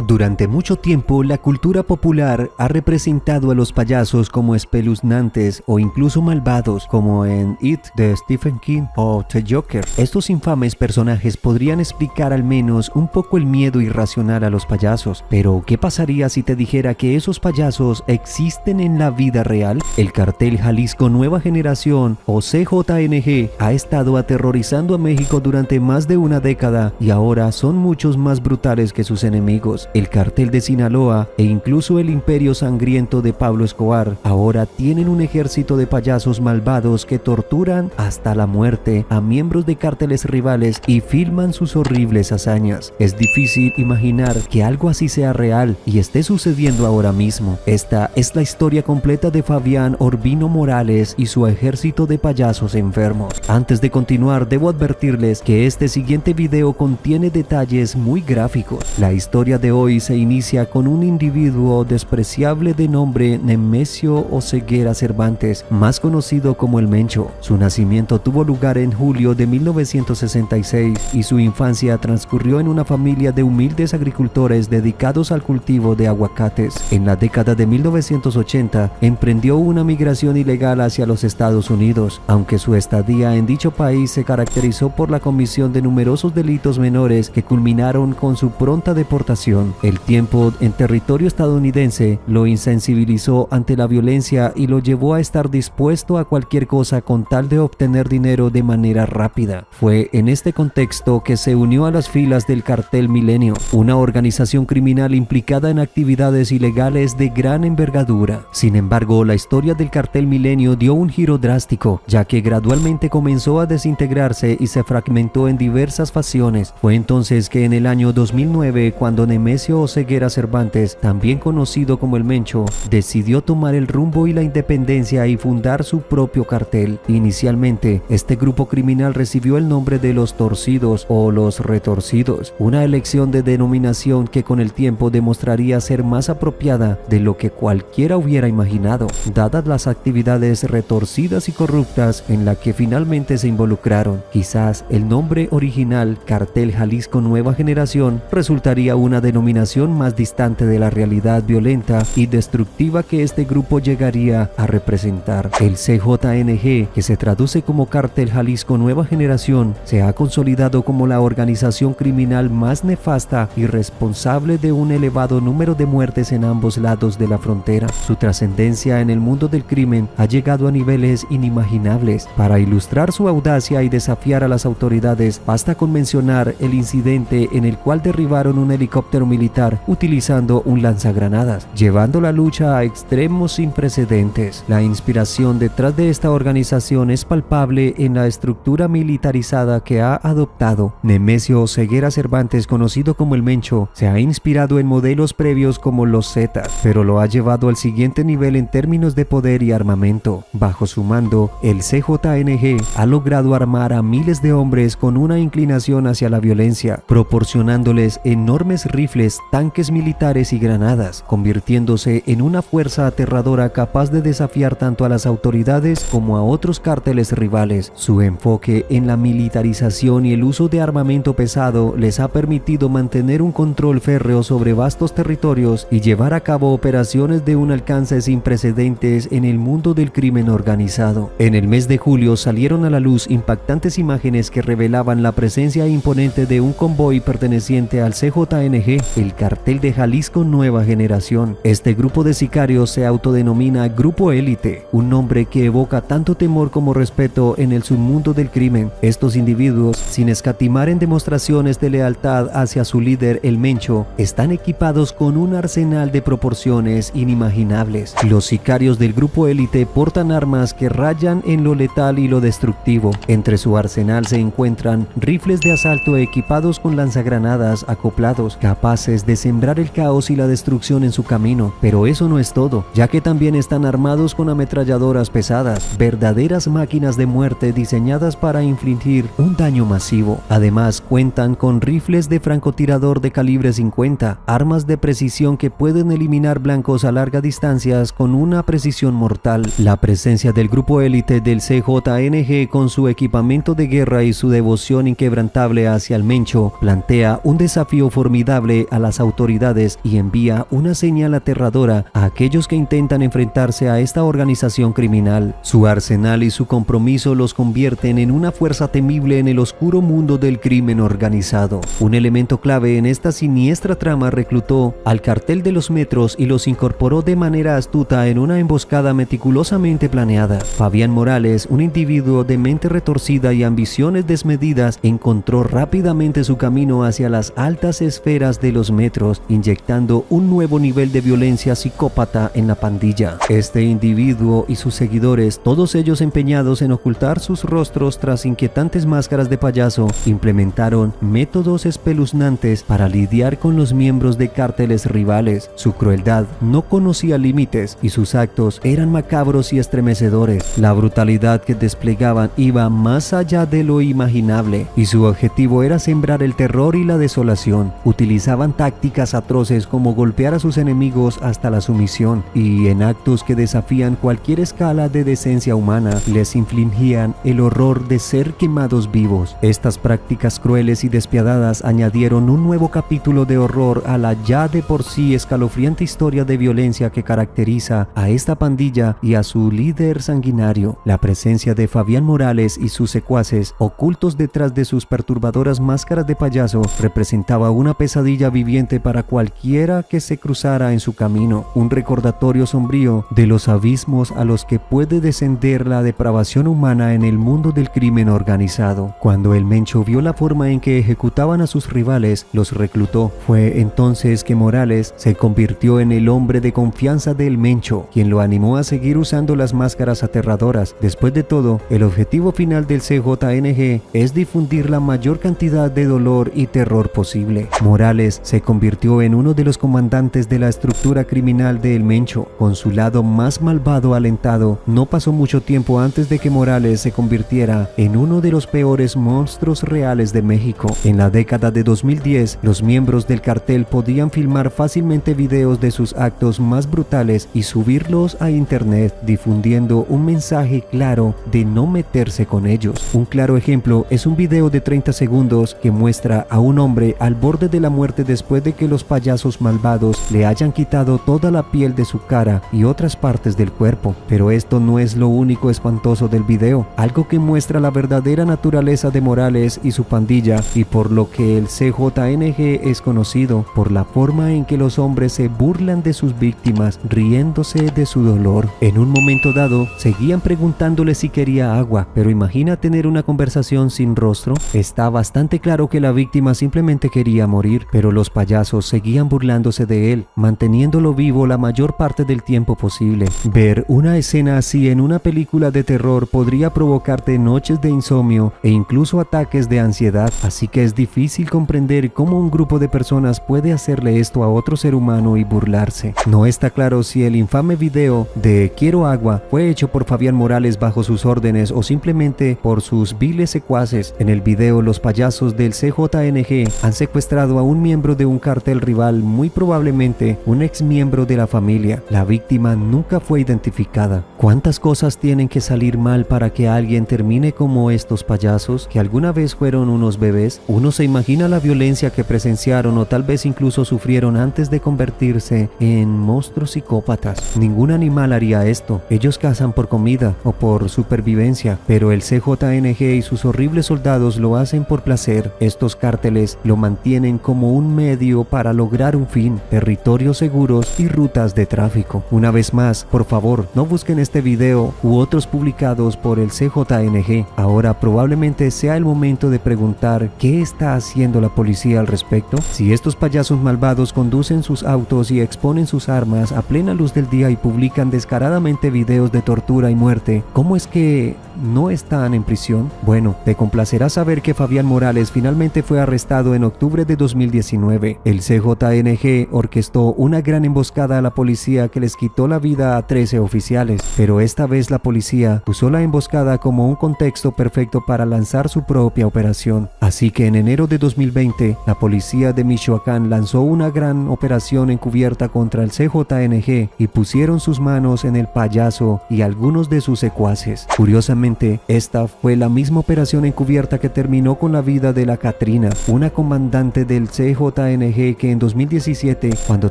Durante mucho tiempo, la cultura popular ha representado a los payasos como espeluznantes o incluso malvados, como en It de Stephen King o The Joker. Estos infames personajes podrían explicar al menos un poco el miedo irracional a los payasos. Pero, ¿qué pasaría si te dijera que esos payasos existen en la vida real? El cartel Jalisco Nueva Generación, o CJNG, ha estado aterrorizando a México durante más de una década y ahora son muchos más brutales que sus enemigos. El cartel de Sinaloa e incluso el imperio sangriento de Pablo Escobar ahora tienen un ejército de payasos malvados que torturan hasta la muerte a miembros de cárteles rivales y filman sus horribles hazañas. Es difícil imaginar que algo así sea real y esté sucediendo ahora mismo. Esta es la historia completa de Fabián Orbino Morales y su ejército de payasos enfermos. Antes de continuar, debo advertirles que este siguiente video contiene detalles muy gráficos. La historia de hoy se inicia con un individuo despreciable de nombre Nemesio Oseguera Cervantes, más conocido como el Mencho. Su nacimiento tuvo lugar en julio de 1966 y su infancia transcurrió en una familia de humildes agricultores dedicados al cultivo de aguacates. En la década de 1980 emprendió una migración ilegal hacia los Estados Unidos, aunque su estadía en dicho país se caracterizó por la comisión de numerosos delitos menores que culminaron con su pronta deportación. El tiempo en territorio estadounidense lo insensibilizó ante la violencia y lo llevó a estar dispuesto a cualquier cosa con tal de obtener dinero de manera rápida. Fue en este contexto que se unió a las filas del Cartel Milenio, una organización criminal implicada en actividades ilegales de gran envergadura. Sin embargo, la historia del Cartel Milenio dio un giro drástico, ya que gradualmente comenzó a desintegrarse y se fragmentó en diversas facciones. Fue entonces que en el año 2009, cuando Nemesio Oseguera Cervantes, también conocido como el Mencho, decidió tomar el rumbo y la independencia y fundar su propio cartel. Inicialmente, este grupo criminal recibió el nombre de los Torcidos o los Retorcidos, una elección de denominación que con el tiempo demostraría ser más apropiada de lo que cualquiera hubiera imaginado, dadas las actividades retorcidas y corruptas en la que finalmente se involucraron. Quizás el nombre original, Cartel Jalisco Nueva Generación, resultaría una denominación más distante de la realidad violenta y destructiva que este grupo llegaría a representar. El CJNG, que se traduce como Cartel Jalisco Nueva Generación, se ha consolidado como la organización criminal más nefasta y responsable de un elevado número de muertes en ambos lados de la frontera. Su trascendencia en el mundo del crimen ha llegado a niveles inimaginables. Para ilustrar su audacia y desafiar a las autoridades, basta con mencionar el incidente en el cual derribaron un helicóptero militar utilizando un lanzagranadas, llevando la lucha a extremos sin precedentes. La inspiración detrás de esta organización es palpable en la estructura militarizada que ha adoptado. Nemesio Oseguera Cervantes, conocido como el Mencho, se ha inspirado en modelos previos como los Zetas, pero lo ha llevado al siguiente nivel en términos de poder y armamento. Bajo su mando, el CJNG ha logrado armar a miles de hombres con una inclinación hacia la violencia, proporcionándoles enormes rifles, tanques militares y granadas, convirtiéndose en una fuerza aterradora capaz de desafiar tanto a las autoridades como a otros cárteles rivales. Su enfoque en la militarización y el uso de armamento pesado les ha permitido mantener un control férreo sobre vastos territorios y llevar a cabo operaciones de un alcance sin precedentes en el mundo del crimen organizado. En el mes de julio salieron a la luz impactantes imágenes que revelaban la presencia imponente de un convoy perteneciente al CJNG, el Cartel de Jalisco Nueva Generación. Este grupo de sicarios se autodenomina Grupo Élite, un nombre que evoca tanto temor como respeto en el submundo del crimen. Estos individuos, sin escatimar en demostraciones de lealtad hacia su líder, el Mencho, están equipados con un arsenal de proporciones inimaginables. Los sicarios del Grupo Élite portan armas que rayan en lo letal y lo destructivo. Entre su arsenal se encuentran rifles de asalto equipados con lanzagranadas acoplados, capaces de sembrar el caos y la destrucción en su camino. Pero eso no es todo, ya que también están armados con ametralladoras pesadas, verdaderas máquinas de muerte diseñadas para infligir un daño masivo. Además, cuentan con rifles de francotirador de calibre 50, armas de precisión que pueden eliminar blancos a largas distancias con una precisión mortal. La presencia del Grupo Élite del CJNG, con su equipamiento de guerra y su devoción inquebrantable hacia el Mencho, plantea un desafío formidable a las autoridades y envía una señal aterradora a aquellos que intentan enfrentarse a esta organización criminal. Su arsenal y su compromiso los convierten en una fuerza temible en el oscuro mundo del crimen organizado. Un elemento clave en esta siniestra trama reclutó al cartel de los metros y los incorporó de manera astuta en una emboscada meticulosamente planeada. Fabián Morales, un individuo de mente retorcida y ambiciones desmedidas, encontró rápidamente su camino hacia las altas esferas de los metros, inyectando un nuevo nivel de violencia psicópata en la pandilla. Este individuo y sus seguidores, todos ellos empeñados en ocultar sus rostros tras inquietantes máscaras de payaso, implementaron métodos espeluznantes para lidiar con los miembros de cárteles rivales. Su crueldad no conocía límites y sus actos eran macabros y estremecedores. La brutalidad que desplegaban iba más allá de lo imaginable y su objetivo era sembrar el terror y la desolación. Utilizaban tácticas atroces como golpear a sus enemigos hasta la sumisión y en actos que desafían cualquier escala de decencia humana les infligían el horror de ser quemados vivos. Estas prácticas crueles y despiadadas añadieron un nuevo capítulo de horror a la ya de por sí escalofriante historia de violencia que caracteriza a esta pandilla y a su líder sanguinario. La presencia de Fabián Morales y sus secuaces, ocultos detrás de sus perturbadoras máscaras de payaso, representaba una pesadilla viviente para cualquiera que se cruzara en su camino, un recordatorio sombrío de los abismos a los que puede descender la depravación humana en el mundo del crimen organizado. Cuando el Mencho vio la forma en que ejecutaban a sus rivales, los reclutó. Fue entonces que Morales se convirtió en el hombre de confianza del Mencho, quien lo animó a seguir usando las máscaras aterradoras. Después de todo, el objetivo final del CJNG es difundir la mayor cantidad de dolor y terror posible. Morales se convirtió en uno de los comandantes de la estructura criminal de El Mencho. Con su lado más malvado alentado, no pasó mucho tiempo antes de que Morales se convirtiera en uno de los peores monstruos reales de México. En la década de 2010, los miembros del cartel podían filmar fácilmente videos de sus actos más brutales y subirlos a internet, difundiendo un mensaje claro de no meterse con ellos. Un claro ejemplo es un video de 30 segundos que muestra a un hombre al borde de la muerte después de que los payasos malvados le hayan quitado toda la piel de su cara y otras partes del cuerpo. Pero esto no es lo único espantoso del video, algo que muestra la verdadera naturaleza de Morales y su pandilla y por lo que el CJNG es conocido, por la forma en que los hombres se burlan de sus víctimas, riéndose de su dolor. En un momento dado, seguían preguntándole si quería agua, pero imagina tener una conversación sin rostro. Está bastante claro que la víctima simplemente quería morir, pero los payasos seguían burlándose de él, manteniéndolo vivo la mayor parte del tiempo posible. Ver una escena así en una película de terror podría provocarte noches de insomnio e incluso ataques de ansiedad, así que es difícil comprender cómo un grupo de personas puede hacerle esto a otro ser humano y burlarse. No está claro si el infame video de Quiero agua fue hecho por Fabián Morales bajo sus órdenes o simplemente por sus viles secuaces. En el video, los payasos del CJNG han secuestrado a un miembro de un cartel rival, muy probablemente un ex miembro de la familia. La víctima nunca fue identificada. ¿Cuántas cosas tienen que salir mal para que alguien termine como estos payasos que alguna vez fueron unos bebés? Uno se imagina la violencia que presenciaron o tal vez incluso sufrieron antes de convertirse en monstruos psicópatas. Ningún animal haría esto. Ellos cazan por comida o por supervivencia, pero el CJNG y sus horribles soldados lo hacen por placer. Estos cárteles lo mantienen como un medio para lograr un fin: territorios seguros y rutas de tráfico. Una vez más, por favor, no busquen este video u otros publicados por el CJNG. Ahora probablemente sea el momento de preguntar qué está haciendo la policía al respecto. Si estos payasos malvados conducen sus autos y exponen sus armas a plena luz del día y publican descaradamente videos de tortura y muerte, ¿cómo es que no están en prisión? Bueno, te complacerá saber que Fabián Morales finalmente fue arrestado en octubre de 2019. El CJNG orquestó una gran emboscada a la policía que les quitó la vida a 13 oficiales, pero esta vez la policía usó la emboscada como un contexto perfecto para lanzar su propia operación. Así que en enero de 2020, la policía de Michoacán lanzó una gran operación encubierta contra el CJNG y pusieron sus manos en el payaso y algunos de sus secuaces. Curiosamente, esta fue la misma operación encubierta que terminó con la vida de la Catrina, una comandante del CJNG CJNG, que en 2017, cuando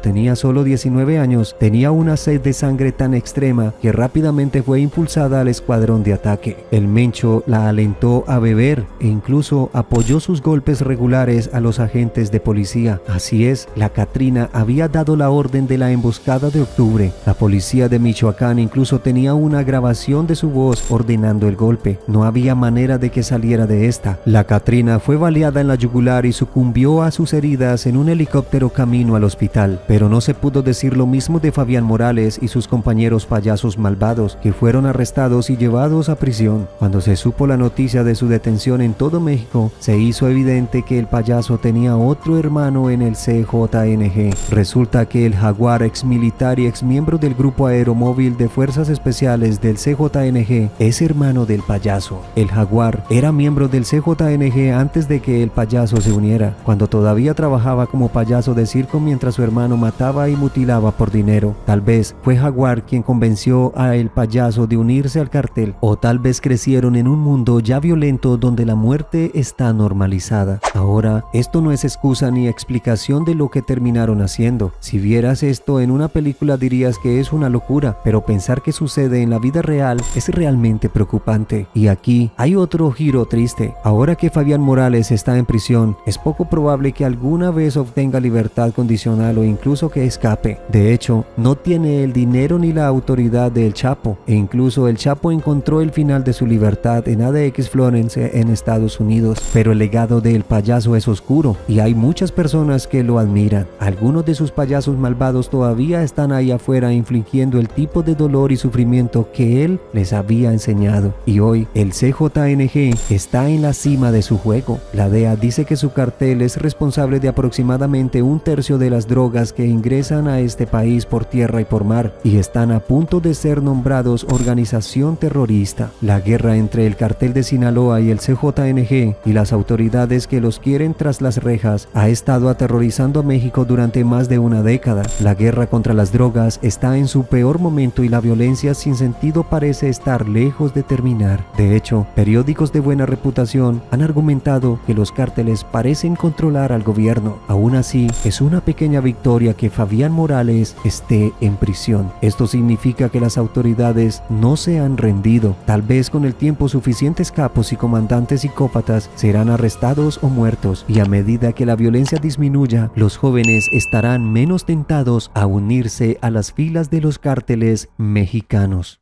tenía solo 19 años, tenía una sed de sangre tan extrema que rápidamente fue impulsada al escuadrón de ataque. El Mencho la alentó a beber e incluso apoyó sus golpes regulares a los agentes de policía. Así es, la Catrina había dado la orden de la emboscada de octubre. La policía de Michoacán incluso tenía una grabación de su voz ordenando el golpe. No había manera de que saliera de esta. La Catrina fue baleada en la yugular y sucumbió a sus heridas en un helicóptero camino al hospital. Pero no se pudo decir lo mismo de Fabián Morales y sus compañeros payasos malvados, que fueron arrestados y llevados a prisión. Cuando se supo la noticia de su detención en todo México, se hizo evidente que el payaso tenía otro hermano en el CJNG. Resulta que el Jaguar, ex militar y ex miembro del grupo aeromóvil de fuerzas especiales del CJNG, es hermano del payaso. El Jaguar era miembro del CJNG antes de que el payaso se uniera, cuando todavía trabajaba como payaso de circo mientras su hermano mataba y mutilaba por dinero. Tal vez fue Jaguar quien convenció a el payaso de unirse al cartel, o tal vez crecieron en un mundo ya violento donde la muerte está normalizada. Ahora, esto no es excusa ni explicación de lo que terminaron haciendo. Si vieras esto en una película dirías que es una locura, pero pensar que sucede en la vida real es realmente preocupante. Y aquí hay otro giro triste. Ahora que Fabián Morales está en prisión, es poco probable que alguna vez obtenga libertad condicional o incluso que escape. De hecho, no tiene el dinero ni la autoridad del Chapo, e incluso el Chapo encontró el final de su libertad en ADX Florence en Estados Unidos. Pero el legado del payaso es oscuro y hay muchas personas que lo admiran. Algunos de sus payasos malvados todavía están ahí afuera infligiendo el tipo de dolor y sufrimiento que él les había enseñado. Y hoy el CJNG está en la cima de su juego. La DEA dice que su cartel es responsable de aproximadamente 1/3 de las drogas que ingresan a este país por tierra y por mar, y están a punto de ser nombrados organización terrorista. La guerra entre el cartel de Sinaloa y el CJNG y las autoridades que los quieren tras las rejas ha estado aterrorizando a México durante más de una década. La guerra contra las drogas está en su peor momento y la violencia sin sentido parece estar lejos de terminar. De hecho, periódicos de buena reputación han argumentado que los cárteles parecen controlar al gobierno. Aún así, es una pequeña victoria que Fabián Morales esté en prisión. Esto significa que las autoridades no se han rendido. Tal vez con el tiempo suficientes capos y comandantes psicópatas serán arrestados o muertos, y a medida que la violencia disminuya, los jóvenes estarán menos tentados a unirse a las filas de los cárteles mexicanos.